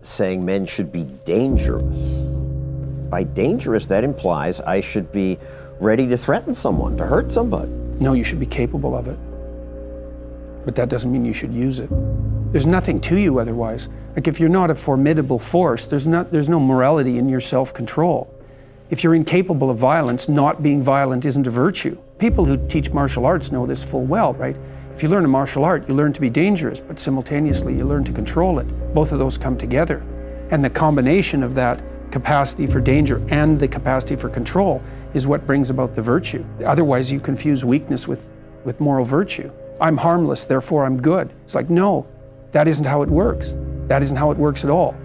saying men should be dangerous. By dangerous, that implies I should be ready to threaten someone, to hurt somebody. No, you should be capable of it. But that doesn't mean you should use it. There's nothing to you otherwise. Like if you're not a formidable force, there's no morality in your self-control. If you're incapable of violence, not being violent isn't a virtue. People who teach martial arts know this full well, right? If you learn a martial art, you learn to be dangerous, but simultaneously you learn to control it. Both of those come together. And the combination of that capacity for danger and the capacity for control is what brings about the virtue. Otherwise, you confuse weakness with moral virtue. I'm harmless, therefore I'm good. It's like, no, that isn't how it works. That isn't how it works at all.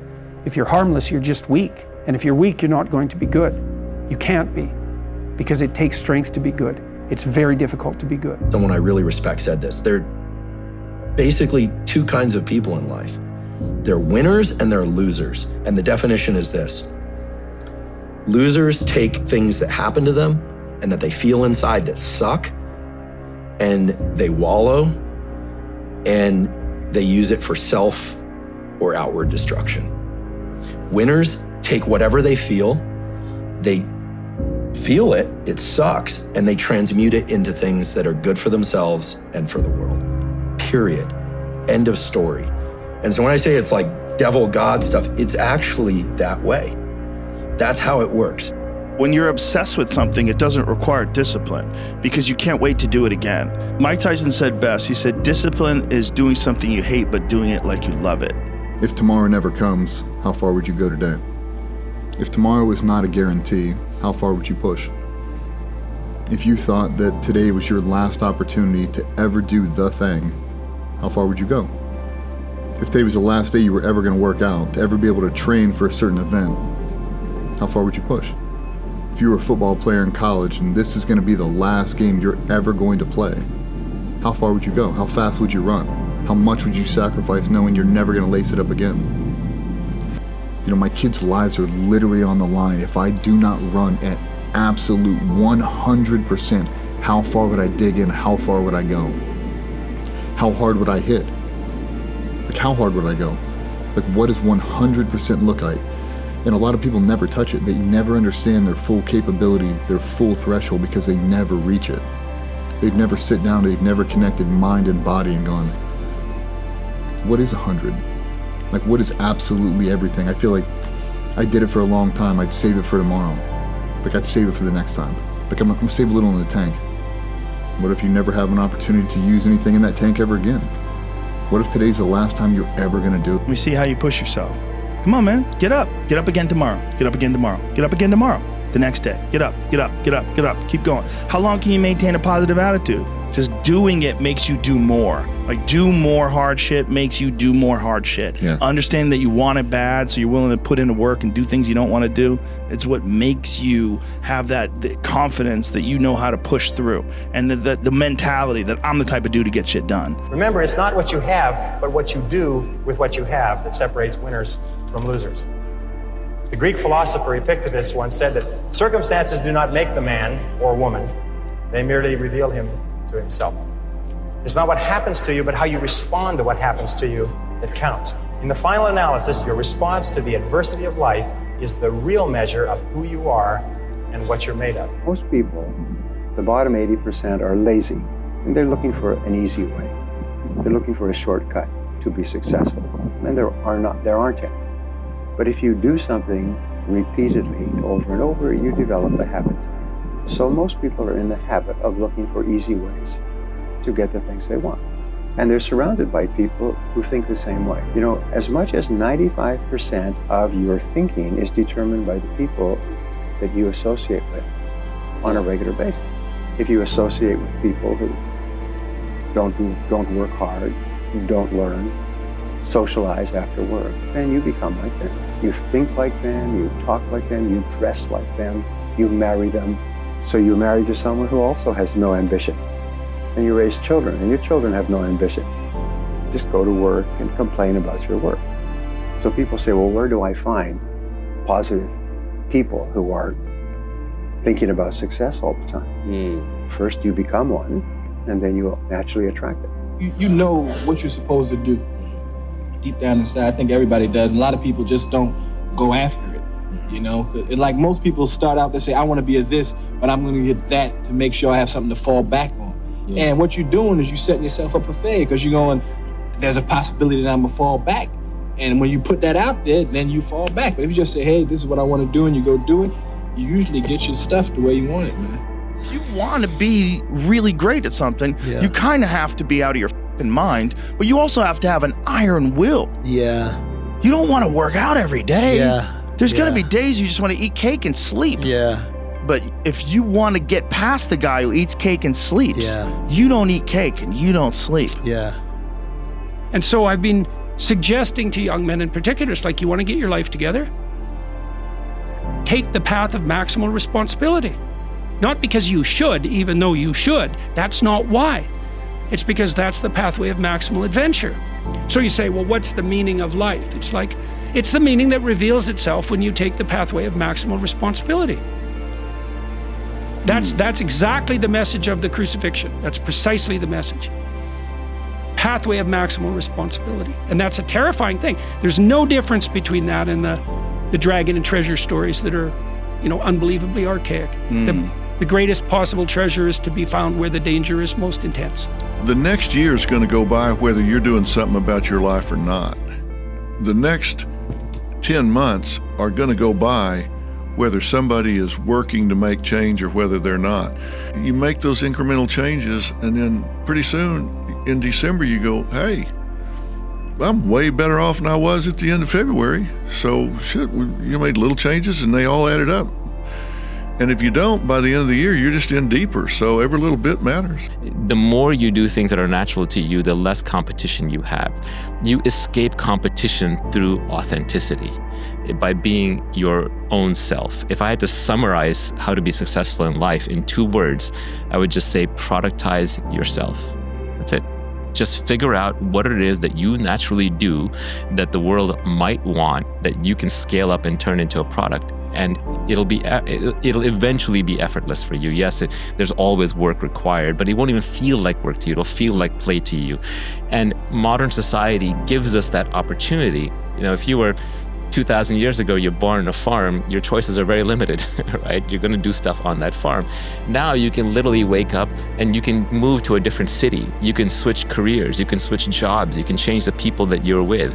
If you're harmless, you're just weak. And if you're weak, you're not going to be good. You can't be, because it takes strength to be good. It's very difficult to be good. Someone I really respect said this. There are basically two kinds of people in life. They're winners and they're losers. And the definition is this. Losers take things that happen to them and that they feel inside that suck, and they wallow, and they use it for self or outward destruction. Winners take whatever they feel it, it sucks, and they transmute it into things that are good for themselves and for the world. Period. End of story. And so when I say it's like devil, God stuff, it's actually that way. That's how it works. When you're obsessed with something, it doesn't require discipline because you can't wait to do it again. Mike Tyson said best, he said, discipline is doing something you hate, but doing it like you love it. If tomorrow never comes, how far would you go today? If tomorrow was not a guarantee, how far would you push? If you thought that today was your last opportunity to ever do the thing, how far would you go? If today was the last day you were ever going to work out, to ever be able to train for a certain event, how far would you push? If you were a football player in college and this is going to be the last game you're ever going to play, how far would you go? How fast would you run? How much would you sacrifice knowing you're never going to lace it up again? You know, my kids' lives are literally on the line. If I do not run at absolute 100%, how far would I dig in? How far would I go? How hard would I hit? Like, how hard would I go? Like, what does 100% look like? And a lot of people never touch it. They never understand their full capability, their full threshold, because they never reach it. They've never sit down, they've never connected mind and body and gone, what is 100? Like, what is absolutely everything? I feel like I did it for a long time. I'd save it for tomorrow. Like, I'd save it for the next time. Like, I'm gonna save a little in the tank. What if you never have an opportunity to use anything in that tank ever again? What if today's the last time you're ever gonna do it? Let me see how you push yourself. Come on, man, get up. Get up again tomorrow. Get up again tomorrow. Get up again tomorrow. The next day, get up, get up, get up, get up. Keep going. How long can you maintain a positive attitude? Just doing it makes you do more. Like, do more hard shit makes you do more hard shit. Yeah. Understanding that you want it bad, so you're willing to put into work and do things you don't want to do. It's what makes you have the confidence that you know how to push through, and the mentality that I'm the type of dude to get shit done. Remember, it's not what you have, but what you do with what you have that separates winners from losers. The Greek philosopher Epictetus once said that circumstances do not make the man or woman, they merely reveal him to himself. It's not what happens to you, but how you respond to what happens to you that counts. In the final analysis, your response to the adversity of life is the real measure of who you are and what you're made of. Most people, the bottom 80%, are lazy, and they're looking for an easy way. They're looking for a shortcut to be successful, and there aren't any. But if you do something repeatedly, over and over, you develop a habit. So most people are in the habit of looking for easy ways to get the things they want. And they're surrounded by people who think the same way. You know, as much as 95% of your thinking is determined by the people that you associate with on a regular basis. If you associate with people who don't work hard, don't learn, socialize after work, then you become like them. You think like them, you talk like them, you dress like them, you marry them. So you're married to someone who also has no ambition. And you raise children, and your children have no ambition. Just go to work and complain about your work. So people say, well, where do I find positive people who are thinking about success all the time? First, you become one, and then you will naturally attract it. You know what you're supposed to do. deep down inside. I think everybody does. And a lot of people just don't go after it. You know, like most people start out, they say, I want to be a this, but I'm going to get that to make sure I have something to fall back on. Yeah. And what you're doing is you're setting yourself up for failure because you're going, there's a possibility that I'm going to fall back. And when you put that out there, then you fall back. But if you just say, hey, this is what I want to do, and you go do it, you usually get your stuff the way you want it, man. If you want to be really great at something, you kind of have to be out of your f***ing mind, but you also have to have an iron will. Yeah. You don't want to work out every day. Yeah. There's going to be days you just want to eat cake and sleep. Yeah. But if you want to get past the guy who eats cake and sleeps, you don't eat cake and you don't sleep. Yeah. And so I've been suggesting to young men in particular, it's like, you want to get your life together? Take the path of maximal responsibility. Not because you should, even though you should. That's not why. It's because that's the pathway of maximal adventure. So you say, well, what's the meaning of life? It's like, it's the meaning that reveals itself when you take the pathway of maximal responsibility. That's exactly the message of the crucifixion. That's precisely the message. Pathway of maximal responsibility. And that's a terrifying thing. There's no difference between that and the dragon and treasure stories that are, unbelievably archaic. The greatest possible treasure is to be found where the danger is most intense. The next year is going to go by whether you're doing something about your life or not. The next 10 months are going to go by whether somebody is working to make change or whether they're not. You make those incremental changes, and then pretty soon in December you go, hey, I'm way better off than I was at the end of February. So shit, you made little changes and they all added up. And if you don't, by the end of the year, you're just in deeper. So every little bit matters. The more you do things that are natural to you, the less competition you have. You escape competition through authenticity, by being your own self. If I had to summarize how to be successful in life in 2 words, I would just say productize yourself. That's it. Just figure out what it is that you naturally do that the world might want, that you can scale up and turn into a product. And it'll eventually be effortless for you. Yes, there's always work required, but it won't even feel like work to you. It'll feel like play to you. And modern society gives us that opportunity. If you were 2,000 years ago, you're born on a farm, your choices are very limited, right? You're going to do stuff on that farm. Now you can literally wake up and you can move to a different city. You can switch careers, you can switch jobs, you can change the people that you're with.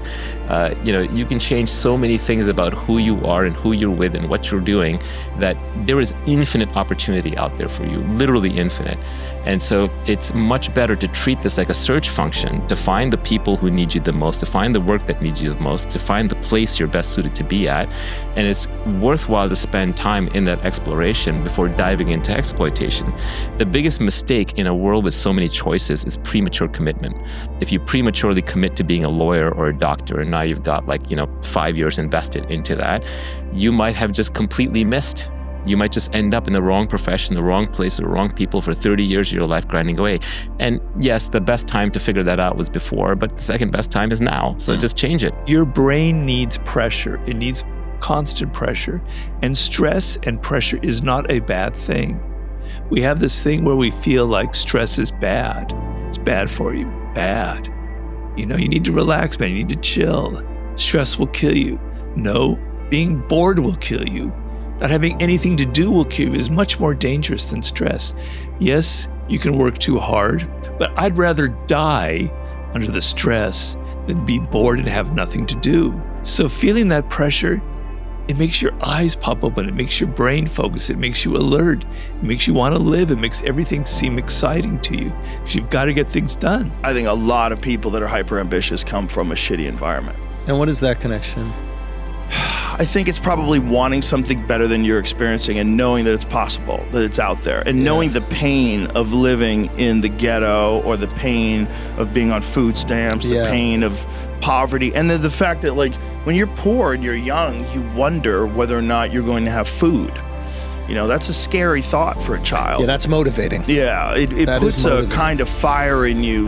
You can change so many things about who you are and who you're with and what you're doing, that there is infinite opportunity out there for you, literally infinite. And so it's much better to treat this like a search function, to find the people who need you the most, to find the work that needs you the most, to find the place you're best suited to be at. And it's worthwhile to spend time in that exploration before diving into exploitation. The biggest mistake in a world with so many choices is premature commitment. If you prematurely commit to being a lawyer or a doctor, and now you've got 5 years invested into that, you might have just completely missed. You might just end up in the wrong profession, the wrong place, with the wrong people for 30 years of your life grinding away. And yes, the best time to figure that out was before, but the second best time is now. So just change it. Your brain needs pressure. It needs constant pressure. And stress and pressure is not a bad thing. We have this thing where we feel like stress is bad. It's bad for you. Bad. You need to relax, man. You need to chill. Stress will kill you. No, being bored will kill you. Not having anything to do will kill you. Is much more dangerous than stress. Yes, you can work too hard, but I'd rather die under the stress than be bored and have nothing to do. So feeling that pressure, it makes your eyes pop open. It makes your brain focus. It makes you alert. It makes you want to live. It makes everything seem exciting to you because you've got to get things done. I think a lot of people that are hyper ambitious come from a shitty environment. And what is that connection? I think it's probably wanting something better than you're experiencing and knowing that it's possible, that it's out there, and knowing the pain of living in the ghetto or the pain of being on food stamps, the pain of poverty, and then the fact that when you're poor and you're young, you wonder whether or not you're going to have food. That's a scary thought for a child. Yeah, that's motivating. Yeah, it puts a kind of fire in you,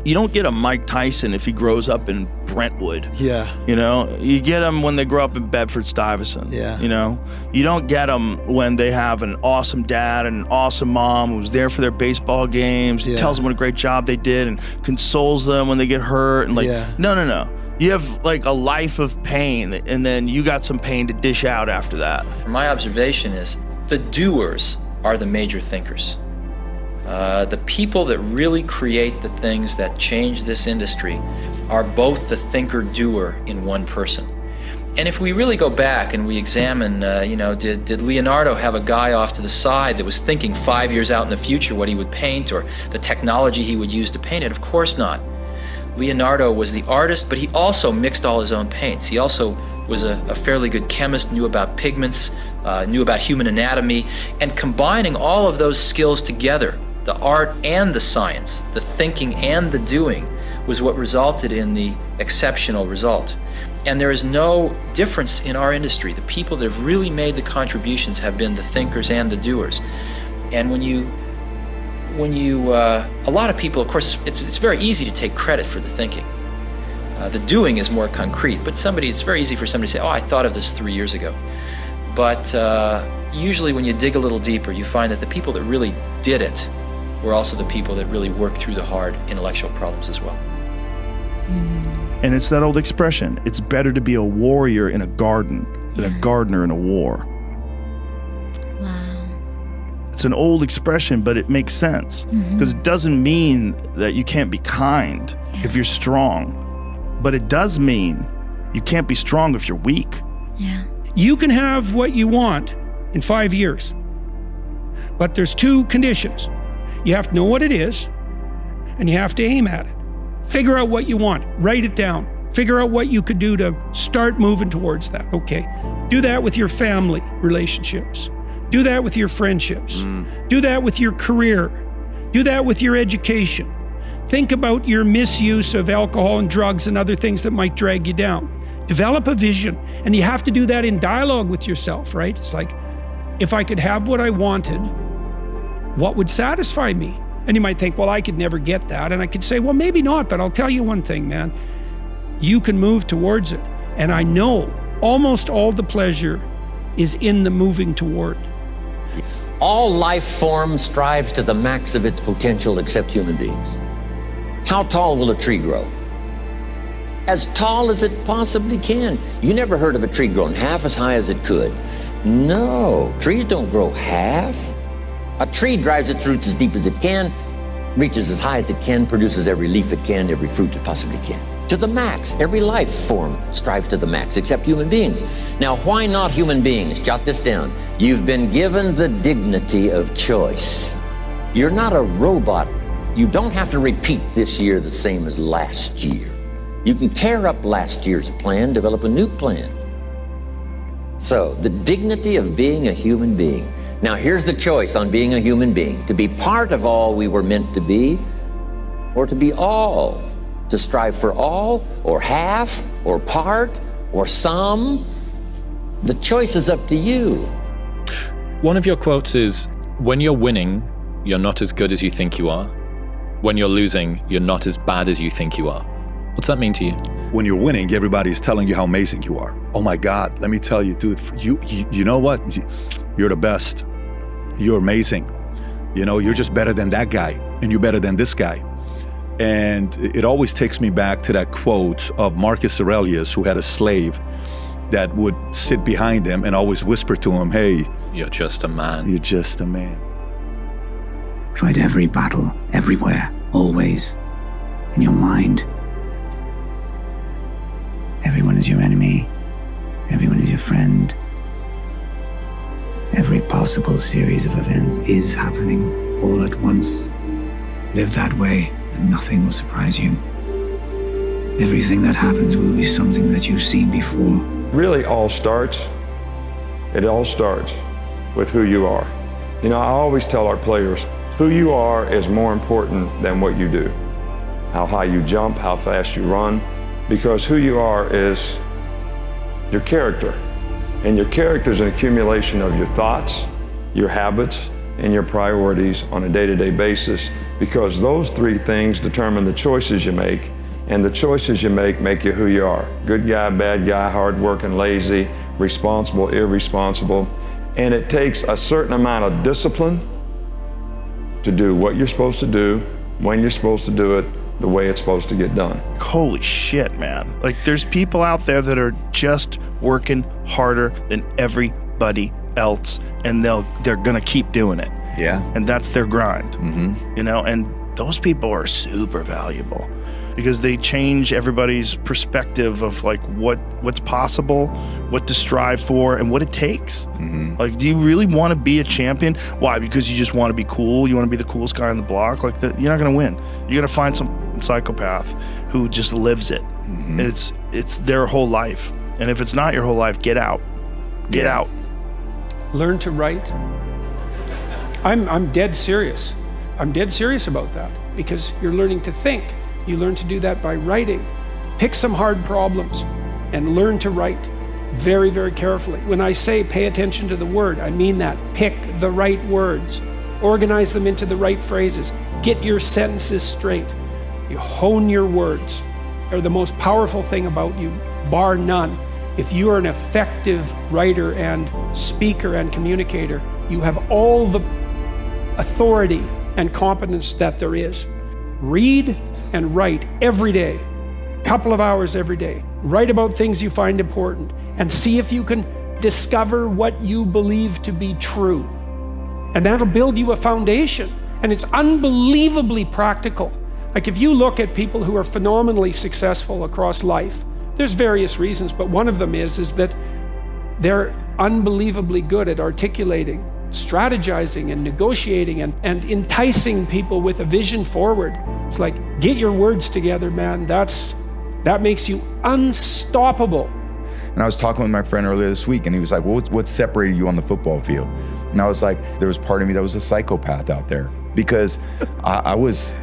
you don't get a Mike Tyson if he grows up in Brentwood. Yeah. You know, you get them when they grow up in Bedford-Stuyvesant. Yeah. You know, you don't get them when they have an awesome dad and an awesome mom who's there for their baseball games, tells them what a great job they did, and consoles them when they get hurt. And no. You have like a life of pain, and then you got some pain to dish out after that. My observation is the doers are the major thinkers. The people that really create the things that change this industry are both the thinker-doer in one person. And if we really go back and we examine, did Leonardo have a guy off to the side that was thinking 5 years out in the future what he would paint or the technology he would use to paint it? Of course not. Leonardo was the artist, but he also mixed all his own paints. He also was a fairly good chemist, knew about pigments, knew about human anatomy, and combining all of those skills together, the art and the science, the thinking and the doing, was what resulted in the exceptional result. And there is no difference in our industry. The people that have really made the contributions have been the thinkers and the doers. And when you a lot of people, of course, it's very easy to take credit for the thinking. The doing is more concrete, but it's very easy for somebody to say, oh, I thought of this 3 years ago. But usually when you dig a little deeper, you find that the people that really did it were also the people that really worked through the hard intellectual problems as well. And it's that old expression, it's better to be a warrior in a garden than a gardener in a war. It's an old expression, but it makes sense because it doesn't mean that you can't be kind if you're strong, but it does mean you can't be strong if you're weak. Yeah. You can have what you want in 5 years, but there's 2 conditions. You have to know what it is, and you have to aim at it. Figure out what you want, write it down, figure out what you could do to start moving towards that. Okay, do that with your family relationships. Do that with your friendships. Do that with your career. Do that with your education. Think about your misuse of alcohol and drugs and other things that might drag you down. Develop a vision, and you have to do that in dialogue with yourself, right? It's like, if I could have what I wanted, what would satisfy me? And you might think, well, I could never get that. And I could say, well, maybe not, but I'll tell you one thing, man. You can move towards it. And I know almost all the pleasure is in the moving toward. All life form strives to the max of its potential except human beings. How tall will a tree grow? As tall as it possibly can. You never heard of a tree growing half as high as it could. No, trees don't grow half. A tree drives its roots as deep as it can, reaches as high as it can, produces every leaf it can, every fruit it possibly can. To the max. Every life form strives to the max, except human beings. Now, why not human beings? Jot this down. You've been given the dignity of choice. You're not a robot. You don't have to repeat this year the same as last year. You can tear up last year's plan, develop a new plan. So, the dignity of being a human being. Now, here's the choice on being a human being. To be part of all we were meant to be, or to be all. To strive for all, or half, or part, or some. The choice is up to you. One of your quotes is, when you're winning, you're not as good as you think you are. When you're losing, you're not as bad as you think you are. What's that mean to you? When you're winning, everybody's telling you how amazing you are. Oh my God, let me tell you, dude, you know what? You're the best. You're amazing. You know, you're just better than that guy, and you're better than this guy. And it always takes me back to that quote of Marcus Aurelius, who had a slave that would sit behind him and always whisper to him, hey, you're just a man. You're just a man. Fight every battle, everywhere, always, in your mind. Everyone is your enemy. Everyone is your friend. Every possible series of events is happening all at once. Live that way, and nothing will surprise you. Everything that happens will be something that you've seen before. Really, it all starts with who you are. You know, I always tell our players, who you are is more important than what you do. How high you jump, how fast you run, because who you are is your character. And your character is an accumulation of your thoughts, your habits, and your priorities on a day-to-day basis, because those 3 things determine the choices you make And the choices you make you who you are. Good guy, bad guy, hardworking, lazy, responsible, irresponsible. And it takes a certain amount of discipline to do what you're supposed to do, when you're supposed to do it, the way it's supposed to get done. Holy shit, man. Like, there's people out there that are just working harder than everybody else, and they're gonna keep doing it. Yeah. And that's their grind. Mm-hmm. You know, and those people are super valuable because they change everybody's perspective of like what's possible, what to strive for, and what it takes. Mm-hmm. Like, do you really want to be a champion? Why? Because you just want to be cool? You want to be the coolest guy on the block? Like, you're not going to win. You're going to find some psychopath who just lives it. Mm-hmm. And it's their whole life. And if it's not your whole life, get out. Get out. Learn to write. I'm dead serious. I'm dead serious about that because you're learning to think. You learn to do that by writing. Pick some hard problems and learn to write very, very carefully. When I say pay attention to the word, I mean that. Pick the right words. Organize them into the right phrases. Get your sentences straight. You hone your words. They're the most powerful thing about you, bar none. If you are an effective writer and speaker and communicator, you have all the authority and competence that there is. Read and write every day, a couple of hours every day. Write about things you find important and see if you can discover what you believe to be true. And that'll build you a foundation. And it's unbelievably practical. Like, if you look at people who are phenomenally successful across life, there's various reasons, but one of them is that they're unbelievably good at articulating, strategizing and negotiating and enticing people with a vision forward. It's like, get your words together, man. That makes you unstoppable. And I was talking with my friend earlier this week, and he was like, well, what separated you on the football field? And I was like, there was part of me that was a psychopath out there because I was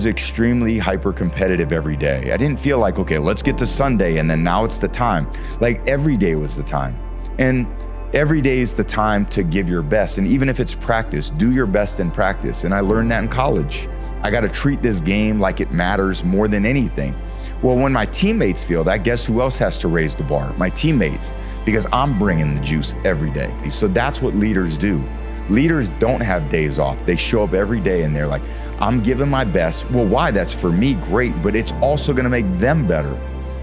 extremely hyper-competitive every day. I didn't feel like, okay, let's get to Sunday, and then now it's the time. Like, every day was the time. And every day is the time to give your best. And even if it's practice, do your best in practice. And I learned that in college. I got to treat this game like it matters more than anything. Well, when my teammates feel that, guess who else has to raise the bar? My teammates, because I'm bringing the juice every day. So that's what leaders do. Leaders don't have days off. They show up every day and they're like, I'm giving my best. Well, why? That's for me, great, but it's also gonna make them better.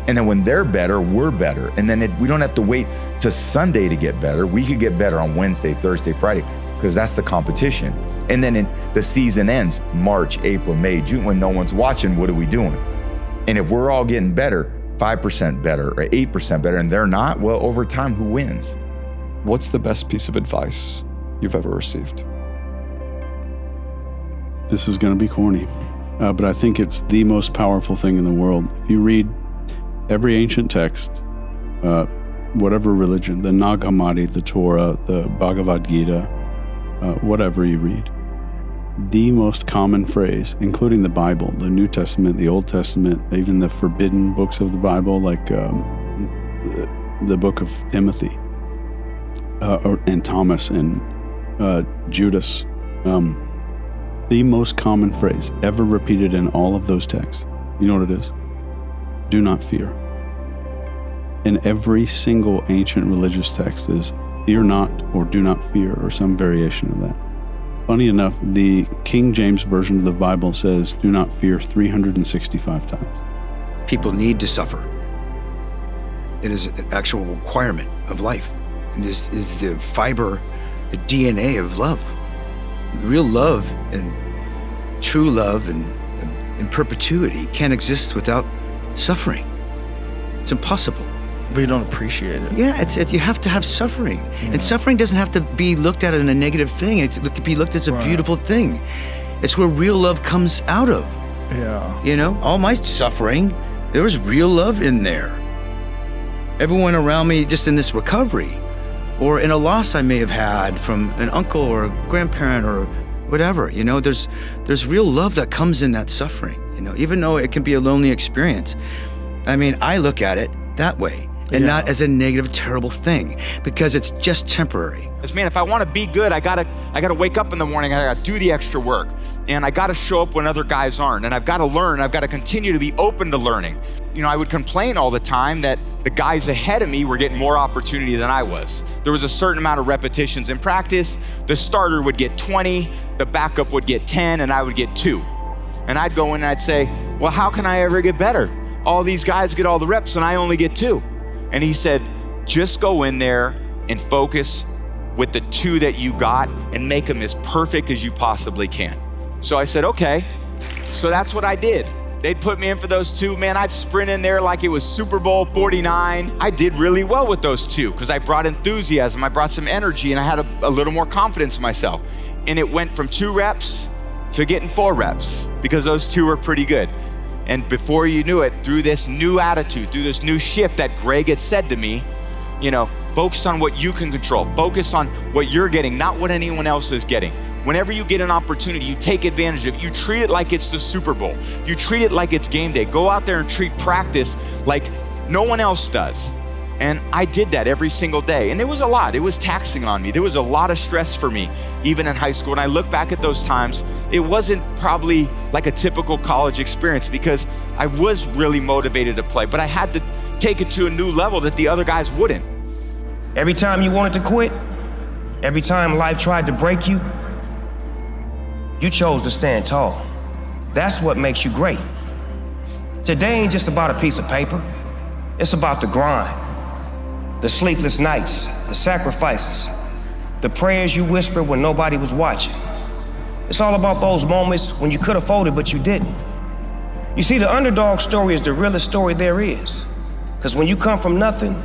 And then when they're better, we're better. And then we don't have to wait to Sunday to get better. We could get better on Wednesday, Thursday, Friday, because that's the competition. And then the season ends March, April, May, June. When no one's watching, what are we doing? And if we're all getting better, 5% better or 8% better, and they're not, well, over time, who wins? What's the best piece of advice you've ever received? This is going to be corny, but I think it's the most powerful thing in the world. If you read every ancient text, whatever religion, the Nag Hammadi, the Torah, the Bhagavad Gita, whatever you read, the most common phrase, including the Bible, the New Testament, the Old Testament, even the forbidden books of the Bible, like the book of Timothy and Thomas and Judas, the most common phrase ever repeated in all of those texts, you know what it is? Do not fear. In every single ancient religious text is fear not or do not fear or some variation of that. Funny enough, the King James Version of the Bible says do not fear 365 times. People need to suffer. It is an actual requirement of life. It is the fiber, the DNA of love. Real love and true love and perpetuity can't exist without suffering. It's impossible. But you don't appreciate it. Yeah, you have to have suffering. Yeah. And suffering doesn't have to be looked at as a negative thing. It can be looked at as a beautiful thing. It's where real love comes out of. Yeah. You know, all my suffering, there was real love in there. Everyone around me just in this recovery, or in a loss I may have had from an uncle or a grandparent or whatever, you know, there's real love that comes in that suffering, you know, even though it can be a lonely experience. I mean, I look at it that way. and not as a negative, terrible thing, because it's just temporary. Man, if I want to be good, I gotta wake up in the morning, I gotta do the extra work, and I gotta show up when other guys aren't, and I've gotta learn, I've gotta continue to be open to learning. You know, I would complain all the time that the guys ahead of me were getting more opportunity than I was. There was a certain amount of repetitions in practice. The starter would get 20, the backup would get 10, and I would get 2. And I'd go in and I'd say, well, how can I ever get better? All these guys get all the reps and I only get 2. And he said, just go in there and focus with the 2 that you got and make them as perfect as you possibly can. So I said, okay. So that's what I did. They'd put me in for those 2. Man, I'd sprint in there like it was Super Bowl 49. I did really well with those 2 because I brought enthusiasm, I brought some energy, and I had a little more confidence in myself. And it went from 2 reps to getting 4 reps because those 2 were pretty good. And before you knew it, through this new attitude, through this new shift that Greg had said to me, you know, focus on what you can control. Focus on what you're getting, not what anyone else is getting. Whenever you get an opportunity, you take advantage of it. You treat it like it's the Super Bowl. You treat it like it's game day. Go out there and treat practice like no one else does. And I did that every single day. And it was a lot. It was taxing on me. There was a lot of stress for me, even in high school. And I look back at those times, it wasn't probably like a typical college experience because I was really motivated to play, but I had to take it to a new level that the other guys wouldn't. Every time you wanted to quit, every time life tried to break you, you chose to stand tall. That's what makes you great. Today ain't just about a piece of paper. It's about the grind, the sleepless nights, the sacrifices, the prayers you whispered when nobody was watching. It's all about those moments when you could have folded, but you didn't. You see, the underdog story is the realest story there is. Because when you come from nothing,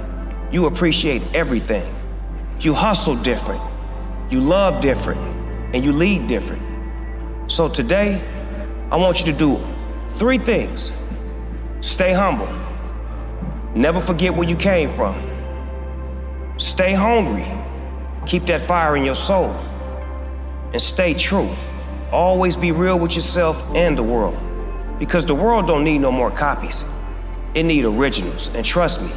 you appreciate everything. You hustle different, you love different, and you lead different. So today, I want you to do 3 things. Stay humble. Never forget where you came from. Stay hungry. Keep that fire in your soul. And stay true. Always be real with yourself and the world. Because the world don't need no more copies. It need originals. And trust me,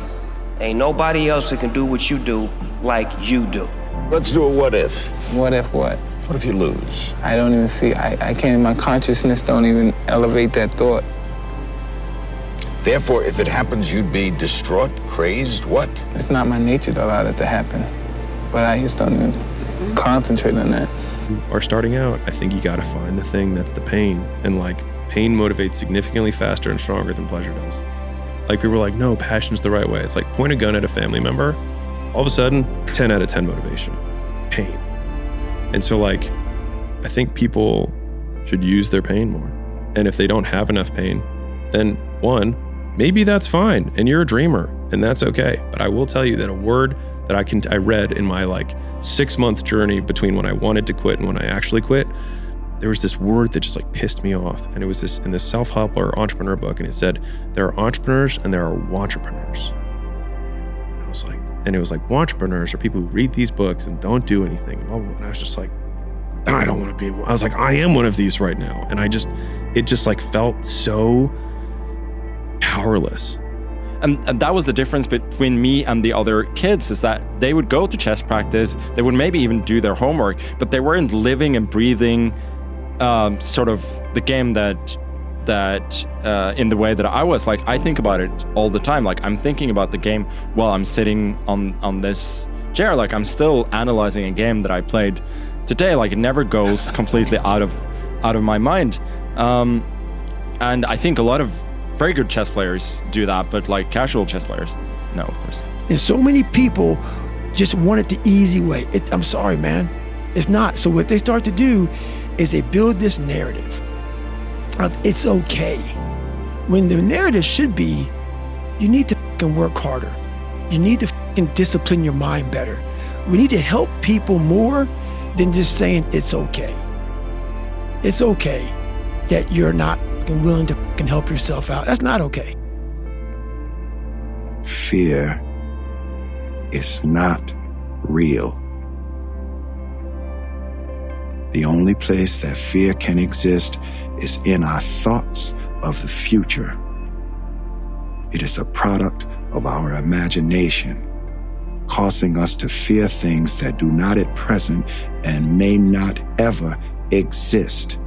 ain't nobody else that can do what you do like you do. Let's do a what if. What if what? What if you lose? I don't even see, I can't, my consciousness don't even elevate that thought. Therefore, if it happens, you'd be distraught, crazed, what? It's not my nature to allow that to happen, but I just don't even concentrate on that. Or starting out, I think you gotta find the thing that's the pain, and like, pain motivates significantly faster and stronger than pleasure does. Like people are like, no, passion's the right way. It's like point a gun at a family member, all of a sudden, 10 out of 10 motivation, pain. And so like, I think people should use their pain more. And if they don't have enough pain, then 1, maybe that's fine and you're a dreamer and that's okay. But I will tell you that a word that I read in my like 6-month journey between when I wanted to quit and when I actually quit, there was this word that just like pissed me off. And it was this in this self-help or entrepreneur book. And it said, there are entrepreneurs and there are wantrepreneurs. And I was like, and it was like, wantrepreneurs are people who read these books and don't do anything. And I was just like, I don't want to be. I was like, I am one of these right now. And it just like felt so powerless. And that was the difference between me and the other kids, is that they would go to chess practice, they would maybe even do their homework, but they weren't living and breathing sort of the game that in the way that I was. Like, I think about it all the time. Like, I'm thinking about the game while I'm sitting on this chair. Like, I'm still analyzing a game that I played today. Like, it never goes completely out of my mind. And I think a lot of very good chess players do that, but like casual chess players, no, of course. And so many people just want it the easy way. I'm sorry, man. It's not. So what they start to do is they build this narrative of it's okay. When the narrative should be, you need to fucking work harder. You need to fucking discipline your mind better. We need to help people more than just saying it's okay. It's okay that you're not willing to fucking help yourself out. That's not okay. Fear is not real. The only place that fear can exist is in our thoughts of the future. It is a product of our imagination, causing us to fear things that do not at present and may not ever exist.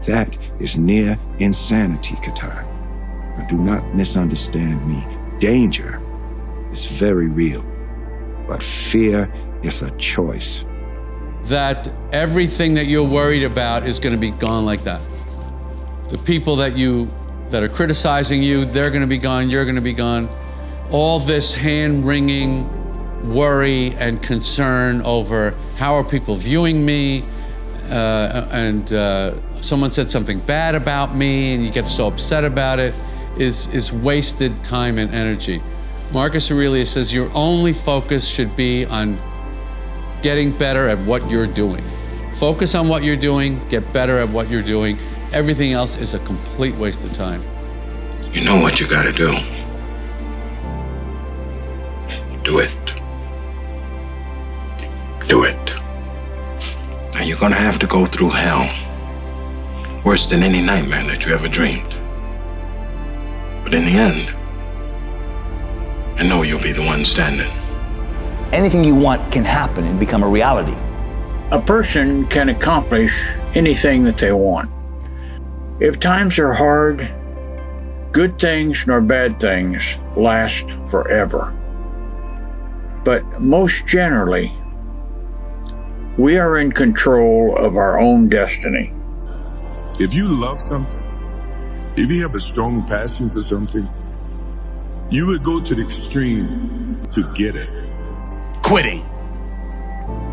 That is near insanity, Qatar. But do not misunderstand me. Danger is very real, but fear is a choice. That everything that you're worried about is going to be gone like that. The people that are criticizing you, they're going to be gone, you're going to be gone. All this hand-wringing worry and concern over how are people viewing me, and someone said something bad about me and you get so upset about it, is wasted time and energy. Marcus Aurelius says your only focus should be on getting better at what you're doing. Focus on what you're doing, get better at what you're doing. Everything else is a complete waste of time. You know what you gotta do. Do it. Do it. Now you're gonna have to go through hell. Worse than any nightmare that you ever dreamed. But in the end, I know you'll be the one standing. Anything you want can happen and become a reality. A person can accomplish anything that they want. If times are hard, good things nor bad things last forever. But most generally, we are in control of our own destiny. If you love something, if you have a strong passion for something, you would go to the extreme to get it. Quitting.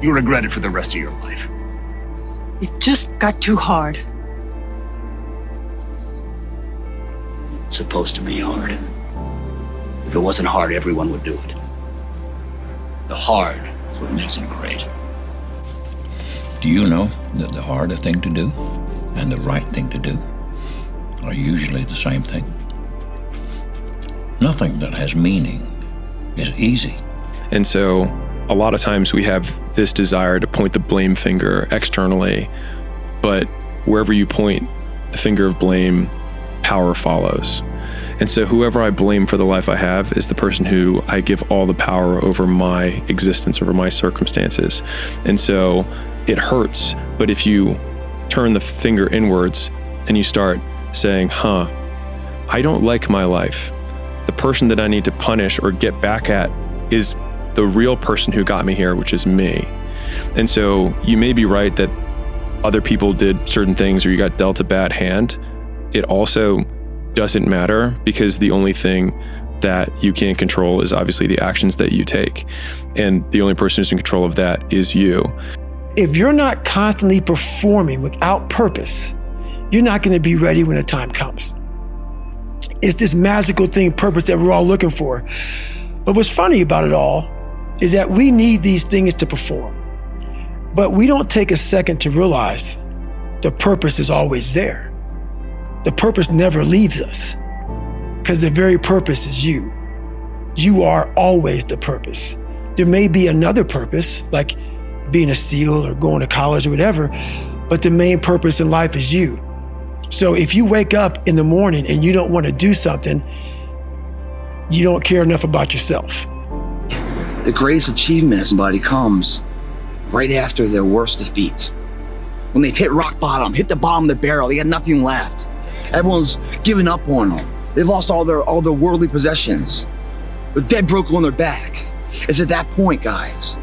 You'll regret it for the rest of your life. It just got too hard. It's supposed to be hard. If it wasn't hard, everyone would do it. The hard is what makes it great. Do you know that the harder thing to do and the right thing to do are usually the same thing? Nothing that has meaning is easy. And so a lot of times we have this desire to point the blame finger externally, but wherever you point the finger of blame, power follows. And so whoever I blame for the life I have is the person who I give all the power over my existence, over my circumstances. And so it hurts, but if you turn the finger inwards and you start saying, I don't like my life. The person that I need to punish or get back at is the real person who got me here, which is me. And so you may be right that other people did certain things or you got dealt a bad hand. It also doesn't matter because the only thing that you can't control is obviously the actions that you take. And the only person who's in control of that is you. If you're not constantly performing without purpose, you're not going to be ready when the time comes. It's this magical thing, purpose, that we're all looking for. But what's funny about it all is that we need these things to perform. But we don't take a second to realize the purpose is always there. The purpose never leaves us because the very purpose is you. You are always the purpose. There may be another purpose, like being a SEAL or going to college or whatever, but the main purpose in life is you. So if you wake up in the morning and you don't want to do something, you don't care enough about yourself. The greatest achievement of somebody comes right after their worst defeat. When they've hit rock bottom, hit the bottom of the barrel, they got nothing left. Everyone's given up on them. They've lost all their worldly possessions. They're dead broke on their back. It's at that point, guys,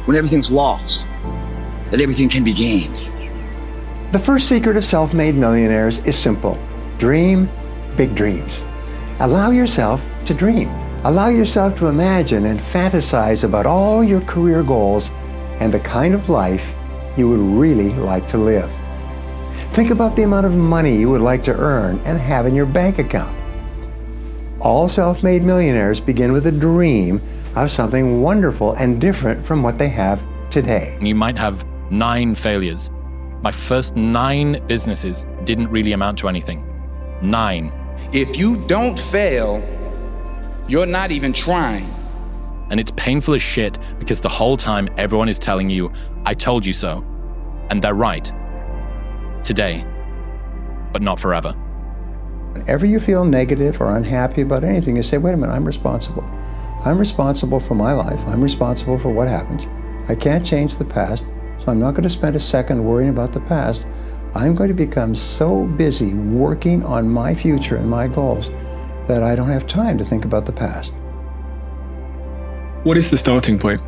when everything's lost, that everything can be gained. The first secret of self-made millionaires is simple. Dream big dreams. Allow yourself to dream. Allow yourself to imagine and fantasize about all your career goals and the kind of life you would really like to live. Think about the amount of money you would like to earn and have in your bank account. All self-made millionaires begin with a dream of something wonderful and different from what they have today. You might have 9 failures. My first 9 businesses didn't really amount to anything. 9. If you don't fail, you're not even trying. And it's painful as shit because the whole time everyone is telling you, I told you so. And they're right. Today, but not forever. Whenever you feel negative or unhappy about anything, you say, wait a minute, I'm responsible. I'm responsible for my life. I'm responsible for what happens. I can't change the past, so I'm not going to spend a second worrying about the past. I'm going to become so busy working on my future and my goals that I don't have time to think about the past. What is the starting point?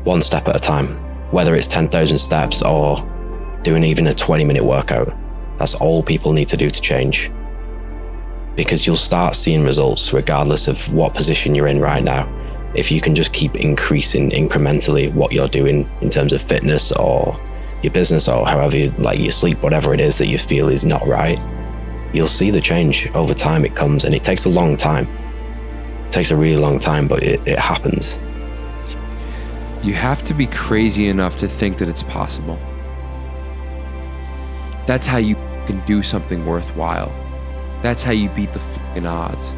One step at a time. Whether it's 10,000 steps or doing even a 20-minute workout, that's all people need to do to change. Because you'll start seeing results regardless of what position you're in right now. If you can just keep increasing incrementally what you're doing in terms of fitness or your business or however you like your sleep, whatever it is that you feel is not right, you'll see the change over time. It comes, and it takes a long time. It takes a really long time, but it happens. You have to be crazy enough to think that it's possible. That's how you can do something worthwhile. That's how you beat the fucking odds.